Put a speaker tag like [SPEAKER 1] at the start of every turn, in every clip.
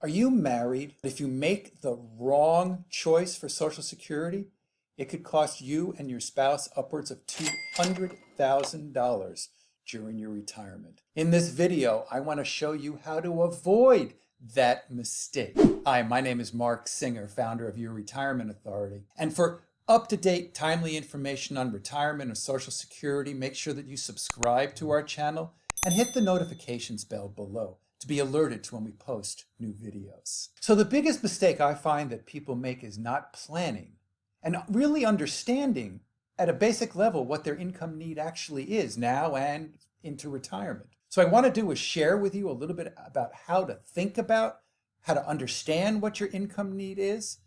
[SPEAKER 1] Are you married? If you make the wrong choice for Social Security, it could cost you and your spouse upwards of $200,000 during your retirement. In this video, I want to show you how to avoid that mistake. Hi, my name is Mark Singer, founder of Your Retirement Authority. And for up-to-date, timely information on retirement or Social Security, make sure that you subscribe to our channel and hit the notifications bell below to be alerted to when we post new videos. So the biggest mistake I find that people make is not planning and really understanding at a basic level what their income need actually is now and into retirement. So I want to do is share with you a little bit about how to think about, how to understand what your income need is.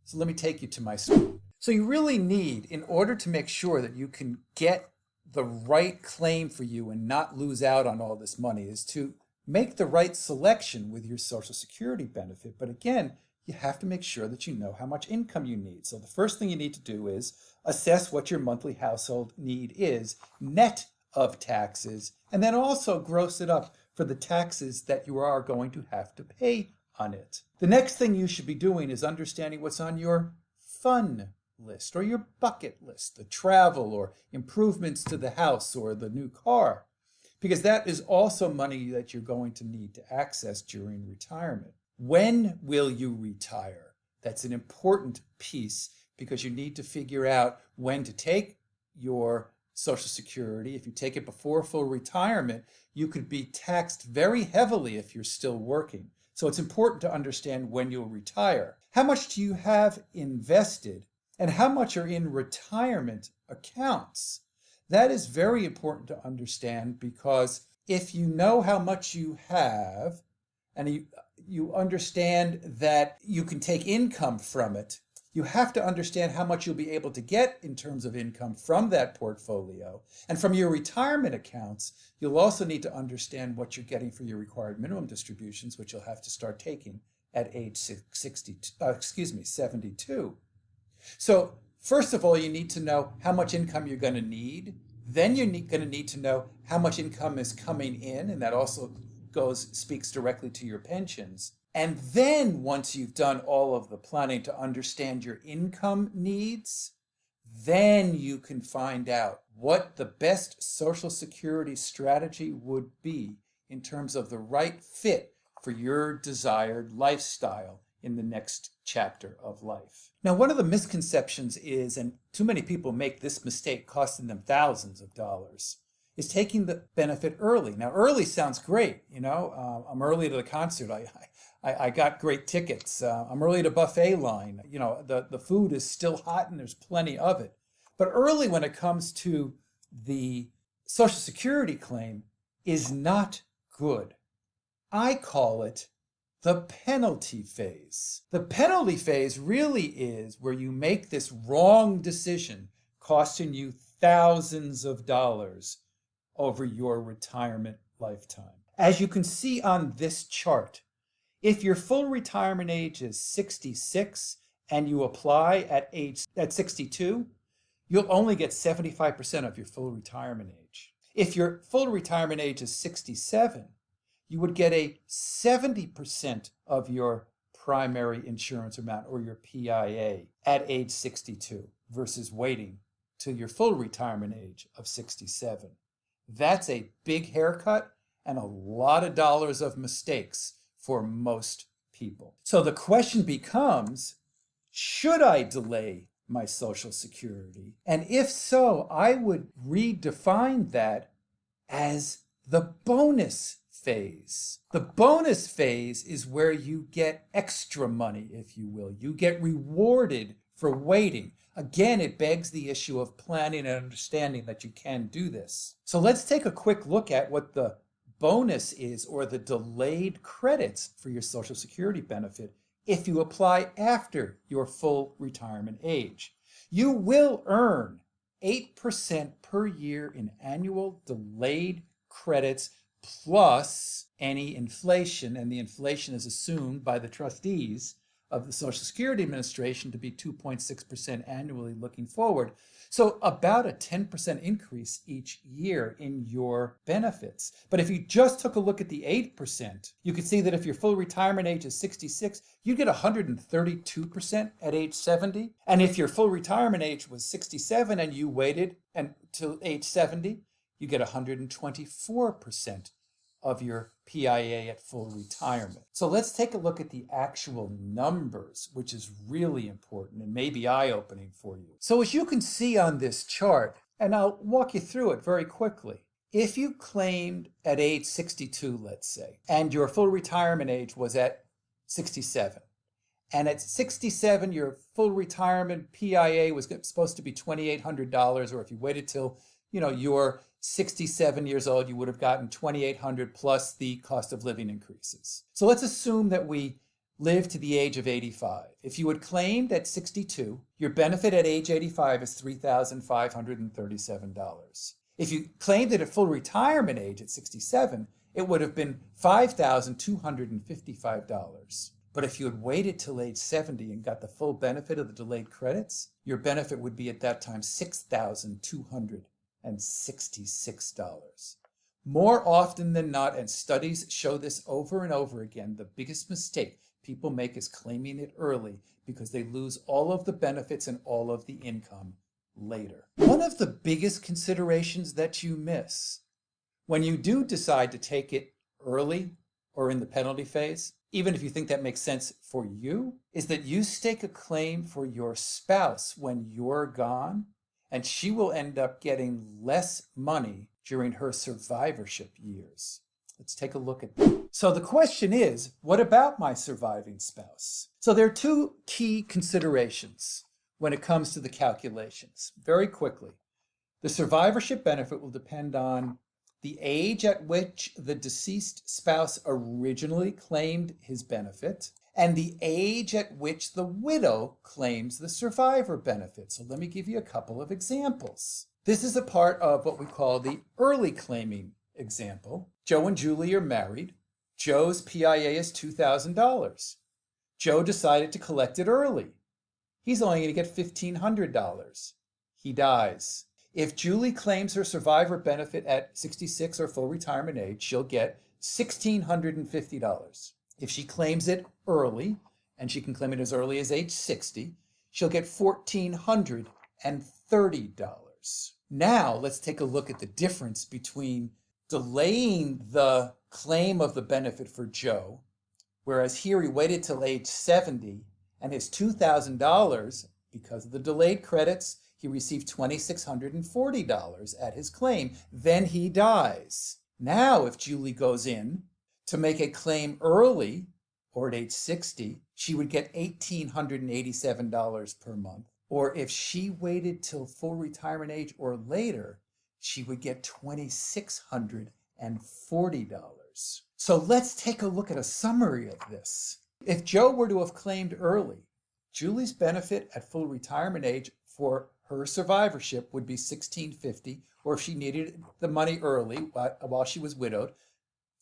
[SPEAKER 1] So let me take you to my screen. So you really need, in order to make sure that you can get the right claim for you and not lose out on all this money, is to make the right selection with your Social Security benefit. But again, you have to make sure that you know how much income you need. So the first thing you need to do is assess what your monthly household need is, net of taxes, and then also gross it up for the taxes that you are going to have to pay on it. The next thing you should be doing is understanding what's on your fun list or your bucket list, the travel or improvements to the house or the new car, because that is also money that you're going to need to access during retirement. When will you retire? That's an important piece because you need to figure out when to take your Social Security. If you take it before full retirement, you could be taxed very heavily if you're still working. So it's important to understand when you'll retire. How much do you have invested and how much are in retirement accounts? That is very important to understand, because if you know how much you have and you understand that you can take income from it, you have to understand how much you'll be able to get in terms of income from that portfolio. And from your retirement accounts, you'll also need to understand what you're getting for your required minimum distributions, which you'll have to start taking at age 72. So first of all, you need to know how much income you're going to need. Then you're going to need to know how much income is coming in, and that also speaks directly to your pensions. And then once you've done all of the planning to understand your income needs, then you can find out what the best Social Security strategy would be in terms of the right fit for your desired lifestyle in the next chapter of life. Now, one of the misconceptions is, and too many people make this mistake costing them thousands of dollars, is taking the benefit early. Now, early sounds great. I'm early to the concert. I got great tickets. I'm early to buffet line. The food is still hot and there's plenty of it. But early when it comes to the Social Security claim is not good. I call it the penalty phase. The penalty phase really is where you make this wrong decision costing you thousands of dollars over your retirement lifetime. As you can see on this chart, if your full retirement age is 66 and you apply at 62, you'll only get 75% of your full retirement age. If your full retirement age is 67, you would get a 70% of your primary insurance amount, or your PIA, at age 62 versus waiting till your full retirement age of 67. That's a big haircut and a lot of dollars of mistakes for most people. So the question becomes, should I delay my Social Security? And if so, I would redefine that as the bonus phase. The bonus phase is where you get extra money, if you will. You get rewarded for waiting. Again, it begs the issue of planning and understanding that you can do this. So let's take a quick look at what the bonus is, or the delayed credits for your Social Security benefit if you apply after your full retirement age. You will earn 8% per year in annual delayed credits plus any inflation, and the inflation is assumed by the trustees of the Social Security Administration to be 2.6% annually looking forward. So about a 10% increase each year in your benefits. But if you just took a look at the 8%, you could see that if your full retirement age is 66, you get 132% at age 70. And if your full retirement age was 67 and you waited until age 70, you get 124% of your PIA at full retirement. So let's take a look at the actual numbers, which is really important and maybe eye-opening for you. So as you can see on this chart, and I'll walk you through it very quickly, if you claimed at age 62, let's say, and your full retirement age was at 67, and at 67, your full retirement PIA was supposed to be $2,800, or if you waited till, you're 67 years old, you would have gotten $2,800 plus the cost of living increases. So let's assume that we live to the age of 85. If you had claimed at 62, your benefit at age 85 is $3,537. If you claimed it at full retirement age at 67, it would have been $5,255. But if you had waited till age 70 and got the full benefit of the delayed credits, your benefit would be at that time $6,266. More often than not, and studies show this over and over again, the biggest mistake people make is claiming it early because they lose all of the benefits and all of the income later. One of the biggest considerations that you miss when you do decide to take it early or in the penalty phase, even if you think that makes sense for you, is that you stake a claim for your spouse when you're gone, and she will end up getting less money during her survivorship years. Let's take a look at that. So the question is, what about my surviving spouse? So there are two key considerations when it comes to the calculations. Very quickly, the survivorship benefit will depend on the age at which the deceased spouse originally claimed his benefit, and the age at which the widow claims the survivor benefit. So let me give you a couple of examples. This is a part of what we call the early claiming example. Joe and Julie are married. Joe's PIA is $2,000. Joe decided to collect it early. He's only going to get $1,500. He dies. If Julie claims her survivor benefit at 66 or full retirement age, she'll get $1,650. If she claims it early, and she can claim it as early as age 60, she'll get $1,430. Now let's take a look at the difference between delaying the claim of the benefit for Joe, whereas here he waited till age 70, and his $2,000, because of the delayed credits, he received $2,640 at his claim. Then he dies. Now, if Julie goes in to make a claim early, or at age 60, she would get $1,887 per month. Or if she waited till full retirement age or later, she would get $2,640. So let's take a look at a summary of this. If Joe were to have claimed early, Julie's benefit at full retirement age for her survivorship would be $1,650, or if she needed the money early while she was widowed,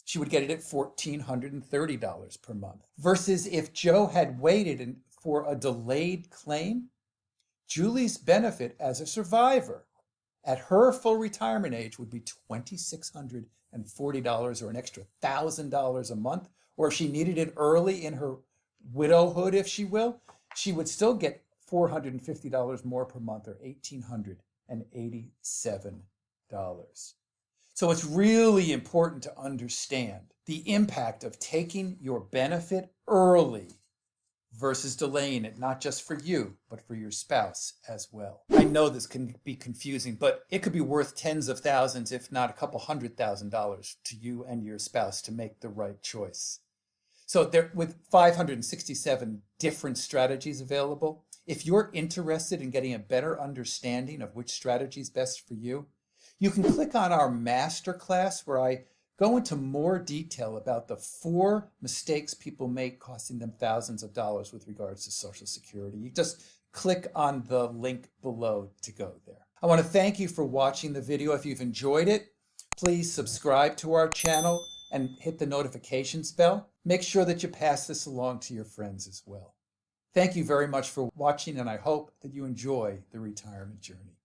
[SPEAKER 1] she would get it at $1,430 per month. Versus if Joe had waited for a delayed claim, Julie's benefit as a survivor at her full retirement age would be $2,640, or an extra $1,000 a month. Or if she needed it early in her widowhood, if she will, she would still get $450 more per month, or $1,887. So it's really important to understand the impact of taking your benefit early versus delaying it, not just for you, but for your spouse as well. I know this can be confusing, but it could be worth tens of thousands, if not a couple $100,000 to you and your spouse to make the right choice. So there, with 567 different strategies available, if you're interested in getting a better understanding of which strategy is best for you, you can click on our Masterclass, where I go into more detail about the 4 mistakes people make costing them thousands of dollars with regards to Social Security. You just click on the link below to go there. I want to thank you for watching the video. If you've enjoyed it, please subscribe to our channel and hit the notifications bell. Make sure that you pass this along to your friends as well. Thank you very much for watching, and I hope that you enjoy the retirement journey.